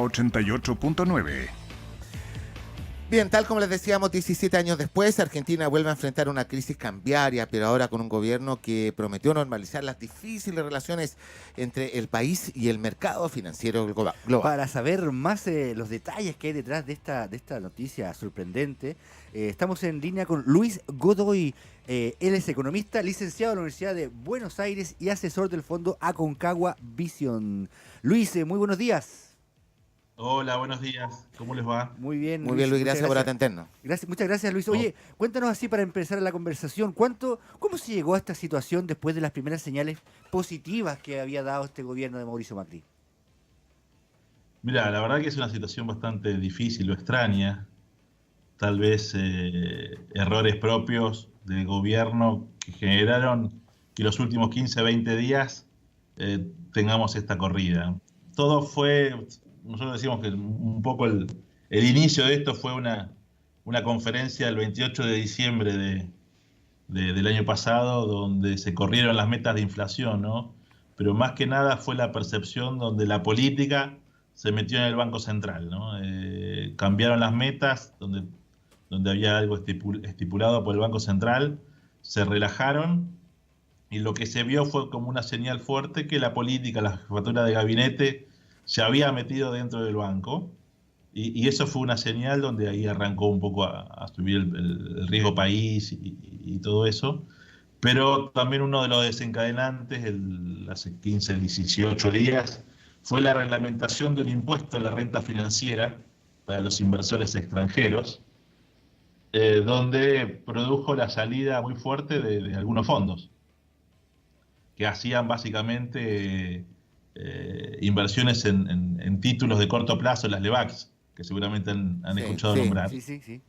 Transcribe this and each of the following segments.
88.9. Bien, tal como les decíamos, 17 años después, Argentina vuelve a enfrentar una crisis cambiaria, pero ahora con un gobierno que prometió normalizar las difíciles relaciones entre el país y el mercado financiero global. Para saber más los detalles que hay detrás de esta noticia sorprendente, estamos en línea con Luis Godoy. Él es economista, licenciado en la Universidad de Buenos Aires y asesor del fondo Aconcagua Vision. Luis, muy buenos días. Hola, buenos días. ¿Cómo les va? Muy bien, Muy bien, Luis, gracias por atendernos. Muchas gracias, Luis. Oye, cuéntanos así para empezar la conversación, ¿cómo se llegó a esta situación después de las primeras señales positivas que había dado este gobierno de Mauricio Macri? Mira, la verdad que es una situación bastante difícil o extraña. Tal vez errores propios del gobierno que generaron que los últimos 15, 20 días tengamos esta corrida. Todo fue, nosotros decimos que un poco el inicio de esto fue una conferencia el 28 de diciembre del año pasado, donde se corrieron las metas de inflación, ¿no? Pero más que nada fue la percepción donde la política se metió en el Banco Central, ¿no? Cambiaron las metas, donde había algo estipulado por el Banco Central, se relajaron, y lo que se vio fue como una señal fuerte que la política, la jefatura de gabinete, se había metido dentro del banco, y eso fue una señal donde ahí arrancó un poco a subir el riesgo país y todo eso. Pero también uno de los desencadenantes, hace 15, 18 días, fue la reglamentación de un impuesto a la renta financiera para los inversores extranjeros, donde produjo la salida muy fuerte de algunos fondos, que hacían básicamente inversiones en títulos de corto plazo, las LEVACs, que seguramente han escuchado nombrar. Sí.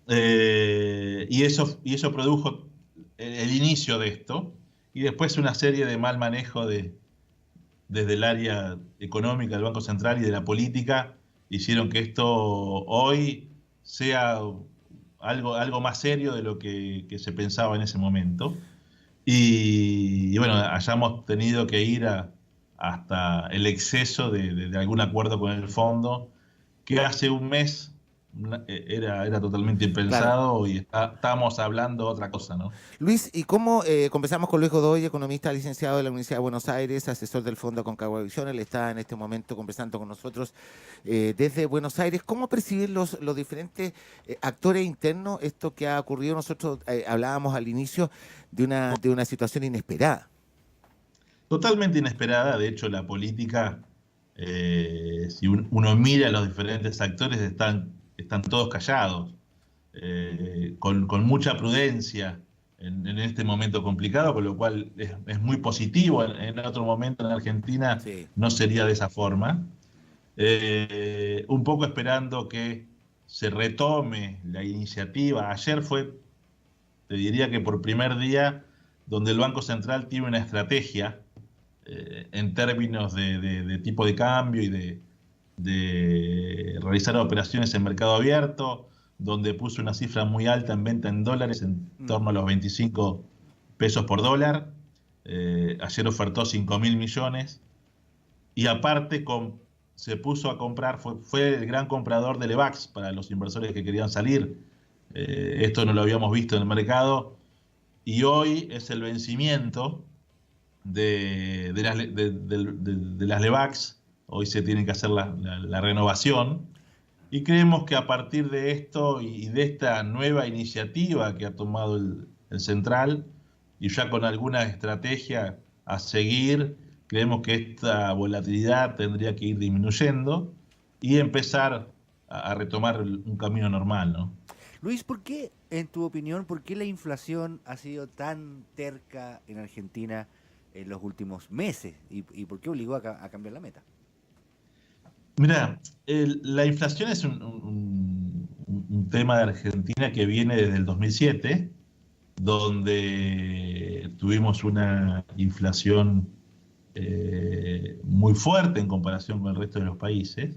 Y eso produjo el inicio de esto, y después una serie de mal manejo desde el área económica del Banco Central y de la política, hicieron que esto hoy sea algo más serio de lo que se pensaba en ese momento. Y bueno, hayamos tenido que ir hasta el exceso de algún acuerdo con el fondo, que hace un mes era totalmente impensado, claro. Y estábamos hablando otra cosa, ¿no? Luis, ¿y cómo conversamos con Luis Godoy, economista licenciado de la Universidad de Buenos Aires, asesor del fondo Aconcagua Vision? Él está en este momento conversando con nosotros desde Buenos Aires. ¿Cómo percibir los diferentes actores internos esto que ha ocurrido? Nosotros hablábamos al inicio de una situación inesperada. Totalmente inesperada. De hecho, la política, si uno mira a los diferentes actores, están todos callados, con mucha prudencia en este momento complicado, con lo cual es muy positivo. En otro momento en Argentina no sería de esa forma. Un poco esperando que se retome la iniciativa. Ayer fue, te diría que por primer día, donde el Banco Central tiene una estrategia en términos de tipo de cambio y de realizar operaciones en mercado abierto, donde puso una cifra muy alta en venta en dólares, en torno a los 25 pesos por dólar. Ayer ofertó 5.000 millones, y aparte se puso a comprar, fue el gran comprador de LEVACs para los inversores que querían salir. Esto no lo habíamos visto en el mercado, y hoy es el vencimiento de las LEVACs. Hoy se tiene que hacer la renovación, y creemos que a partir de esto y de esta nueva iniciativa que ha tomado el Central, y ya con alguna estrategia a seguir, creemos que esta volatilidad tendría que ir disminuyendo y empezar a retomar un camino normal, ¿no? Luis, ¿por qué, en tu opinión, por qué la inflación ha sido tan terca en Argentina en los últimos meses? ¿Y por qué obligó a cambiar la meta? Mira, la inflación es un tema de Argentina que viene desde el 2007, donde tuvimos una inflación muy fuerte en comparación con el resto de los países,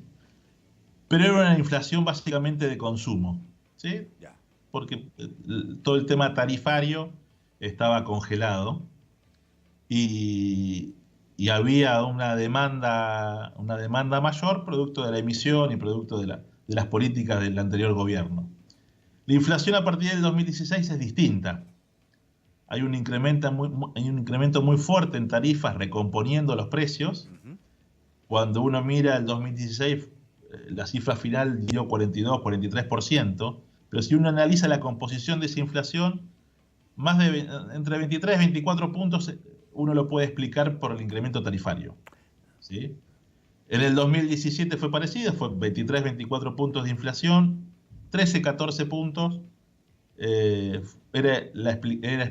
pero era una inflación básicamente de consumo, ¿sí? Porque todo el tema tarifario estaba congelado, y y había una demanda mayor producto de la emisión y producto de las políticas del anterior gobierno. La inflación a partir del 2016 es distinta. Hay un incremento muy fuerte en tarifas recomponiendo los precios. Cuando uno mira el 2016, la cifra final dio 42, 43%, pero si uno analiza la composición de esa inflación, entre 23 y 24 puntos uno lo puede explicar por el incremento tarifario. ¿Sí? En el 2017 fue parecido, fue 23, 24 puntos de inflación, 13, 14 puntos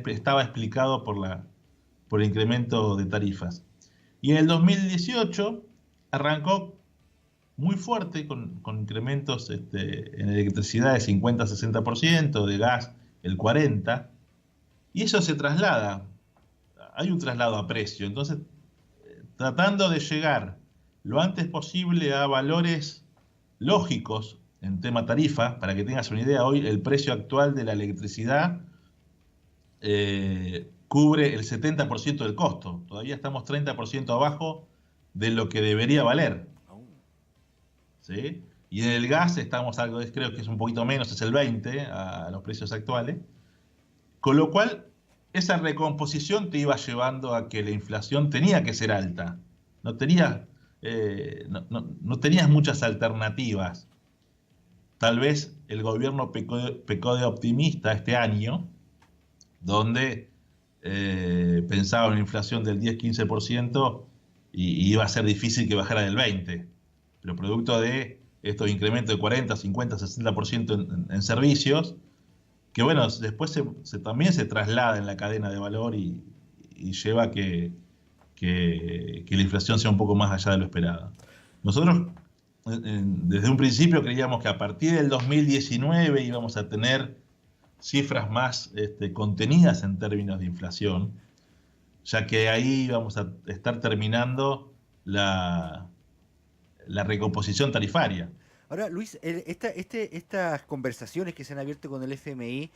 estaba explicado por el incremento de tarifas. Y en el 2018 arrancó muy fuerte con incrementos en electricidad de 50-60%, de gas el 40%, y eso se traslada, hay un traslado a precio. Entonces, tratando de llegar lo antes posible a valores lógicos en tema tarifa, para que tengas una idea, hoy el precio actual de la electricidad cubre el 70% del costo. Todavía estamos 30% abajo de lo que debería valer. ¿Sí? Y en el gas estamos algo, creo que es un poquito menos, es el 20% a los precios actuales. Con lo cual, esa recomposición te iba llevando a que la inflación tenía que ser alta. No tenías muchas alternativas. Tal vez el gobierno pecó de optimista este año, donde pensaba en una inflación del 10-15% y iba a ser difícil que bajara del 20%. Pero producto de estos incrementos de 40, 50, 60% en servicios, que bueno, después también se traslada en la cadena de valor y lleva a que la inflación sea un poco más allá de lo esperado. Nosotros desde un principio creíamos que a partir del 2019 íbamos a tener cifras más contenidas en términos de inflación, ya que ahí íbamos a estar terminando la recomposición tarifaria. Ahora, Luis, estas conversaciones que se han abierto con el FMI,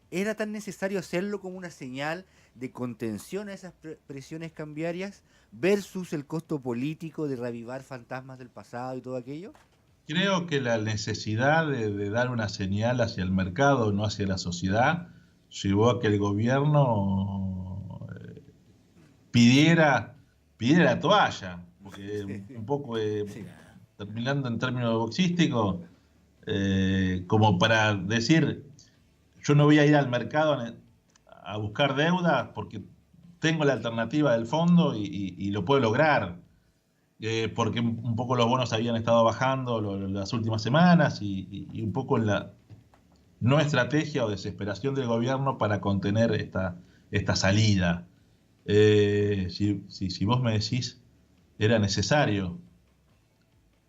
¿era tan necesario hacerlo como una señal de contención a esas presiones cambiarias versus el costo político de reavivar fantasmas del pasado y todo aquello? Creo que la necesidad de dar una señal hacia el mercado, no hacia la sociedad, llevó a que el gobierno pidiera la toalla, porque un poco terminando en términos boxísticos, como para decir, yo no voy a ir al mercado a buscar deuda porque tengo la alternativa del fondo y lo puedo lograr, porque un poco los bonos habían estado bajando las últimas semanas y un poco en la no estrategia o desesperación del gobierno para contener esta salida. Si vos me decís, era necesario.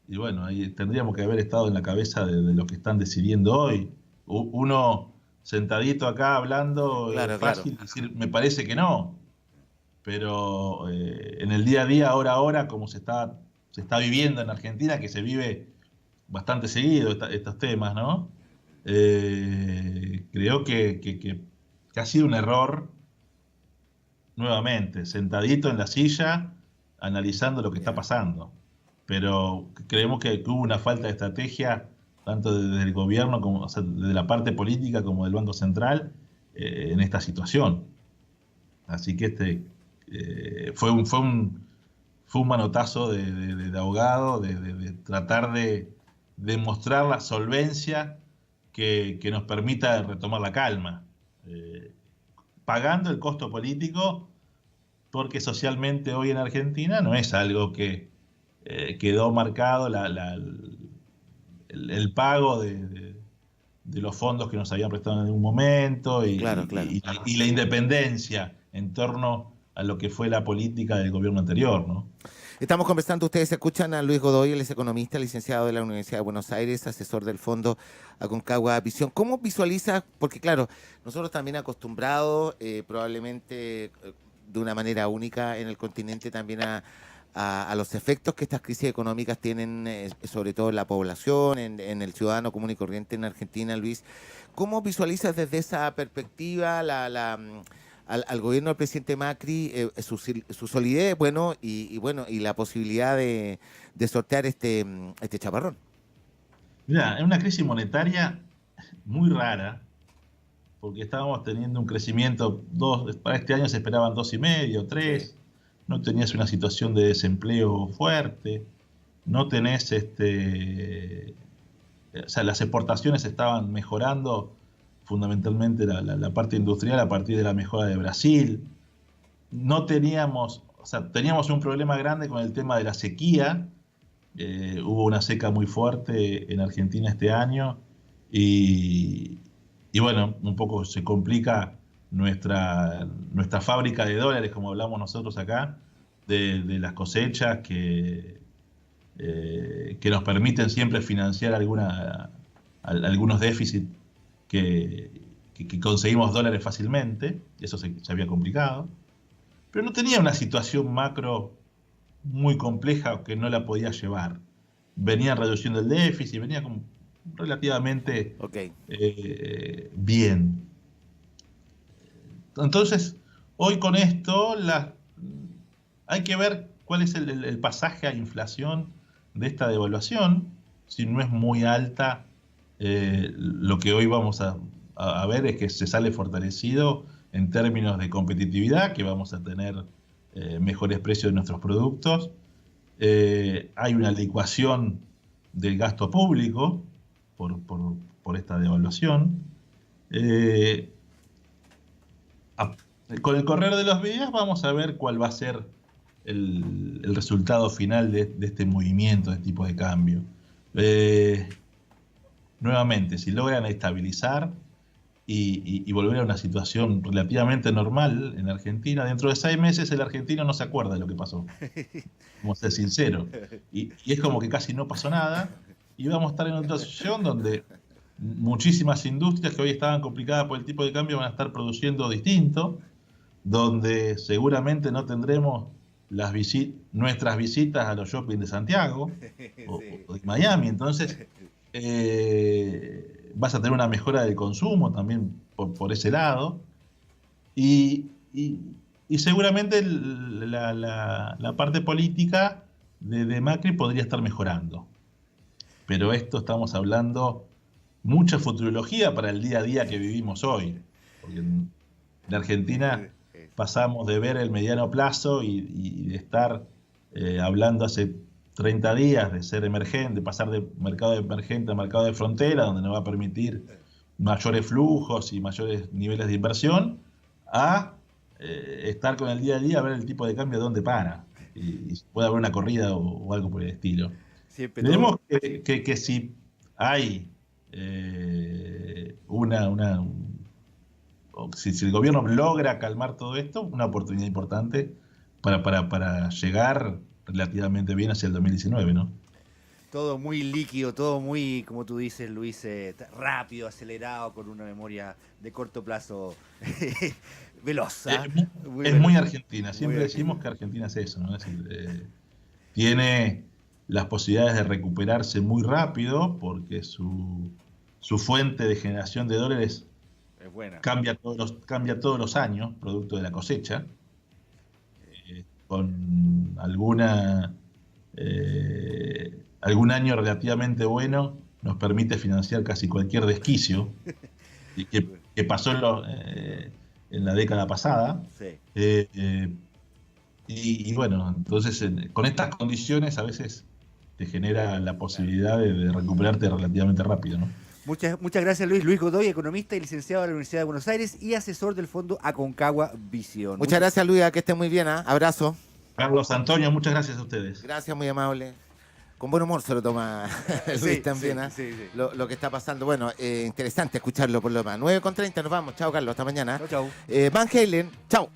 Y bueno, ahí tendríamos que haber estado en la cabeza de lo que están decidiendo hoy. Uno sentadito acá hablando, Claro, fácil claro. decir, me parece que no. Pero en el día a día, hora a hora, como se está viviendo en Argentina, que se vive bastante seguido estos temas, ¿no? Creo que ha sido un error, nuevamente, sentadito en la silla, analizando lo que está pasando. Pero creemos que hubo una falta de estrategia, tanto desde el gobierno, como, o sea, desde la parte política como del Banco Central, en esta situación. Así que fue un manotazo de ahogado, de tratar de demostrar la solvencia que nos permita retomar la calma, pagando el costo político, porque socialmente hoy en Argentina no es algo que quedó marcado el pago de los fondos que nos habían prestado en algún momento Claro, claro. y la independencia en torno a lo que fue la política del gobierno anterior, ¿no? Estamos conversando, ustedes escuchan a Luis Godoy, él es economista, licenciado de la Universidad de Buenos Aires, asesor del Fondo Aconcagua Visión. ¿Cómo visualiza? Porque claro, nosotros también acostumbrados, probablemente de una manera única en el continente también a los efectos que estas crisis económicas tienen, sobre todo en la población, en el ciudadano común y corriente en Argentina, Luis. ¿Cómo visualizas desde esa perspectiva al gobierno del presidente Macri su solidez, bueno, y la posibilidad de sortear este chaparrón. Mira, es una crisis monetaria muy rara, porque estábamos teniendo un crecimiento, para este año se esperaban 2,5, 3, no tenías una situación de desempleo fuerte, no tenés, o sea, las exportaciones estaban mejorando, fundamentalmente la parte industrial a partir de la mejora de Brasil. No teníamos, o sea, teníamos un problema grande con el tema de la sequía. Hubo una seca muy fuerte en Argentina este año y bueno, un poco se complica nuestra fábrica de dólares, como hablamos nosotros acá, de las cosechas que nos permiten siempre financiar algunos déficits que conseguimos dólares fácilmente, eso se había complicado, pero no tenía una situación macro muy compleja que no la podía llevar. Venía reduciendo el déficit, venía como relativamente bien. Entonces, hoy con esto hay que ver cuál es el pasaje a inflación de esta devaluación. Si no es muy alta, lo que hoy vamos a ver es que se sale fortalecido en términos de competitividad, que vamos a tener mejores precios de nuestros productos. Hay una licuación del gasto público por esta devaluación. Con el correr de los días vamos a ver cuál va a ser el resultado final de este movimiento, de tipo de cambio. Nuevamente, si logran estabilizar y volver a una situación relativamente normal en Argentina, dentro de 6 meses el argentino no se acuerda de lo que pasó. Vamos a ser sinceros. Y es como que casi no pasó nada, y vamos a estar en otra situación donde muchísimas industrias que hoy estaban complicadas por el tipo de cambio van a estar produciendo distinto, donde seguramente no tendremos nuestras visitas a los shopping de Santiago o de Miami. Entonces vas a tener una mejora del consumo también por ese lado, y seguramente la parte política de Macri podría estar mejorando, pero esto estamos hablando mucha futurología para el día a día que vivimos hoy, porque en Argentina pasamos de ver el mediano plazo y de estar hablando hace 30 días de ser emergente, de pasar de mercado emergente a mercado de frontera, donde nos va a permitir mayores flujos y mayores niveles de inversión, a estar con el día a día, a ver el tipo de cambio dónde para, y puede haber una corrida o algo por el estilo. Tenemos que si hay si el gobierno logra calmar todo esto, una oportunidad importante para llegar relativamente bien hacia el 2019, ¿no? Todo muy líquido, todo muy, como tú dices, Luis, rápido, acelerado, con una memoria de corto plazo veloz. Es muy Argentina, siempre decimos que Argentina es eso, ¿no? Es decir, tiene las posibilidades de recuperarse muy rápido porque su fuente de generación de dólares es buena. Cambia todos los años, producto de la cosecha, con algún año relativamente bueno nos permite financiar casi cualquier desquicio que pasó en la década pasada. Sí. Y bueno, entonces con estas condiciones a veces te genera la posibilidad de recuperarte relativamente rápido, ¿no? Muchas gracias, Luis. Luis Godoy, economista y licenciado de la Universidad de Buenos Aires y asesor del Fondo Aconcagua Visión. Muchas gracias, Luis, que esté muy bien. Abrazo. Carlos, Antonio, muchas gracias a ustedes. Gracias, muy amable. Con buen humor se lo toma Luis también, sí. Lo que está pasando. Bueno, interesante escucharlo por lo demás. 9:30, nos vamos. Chao, Carlos, hasta mañana. Chao. Van Halen, chao.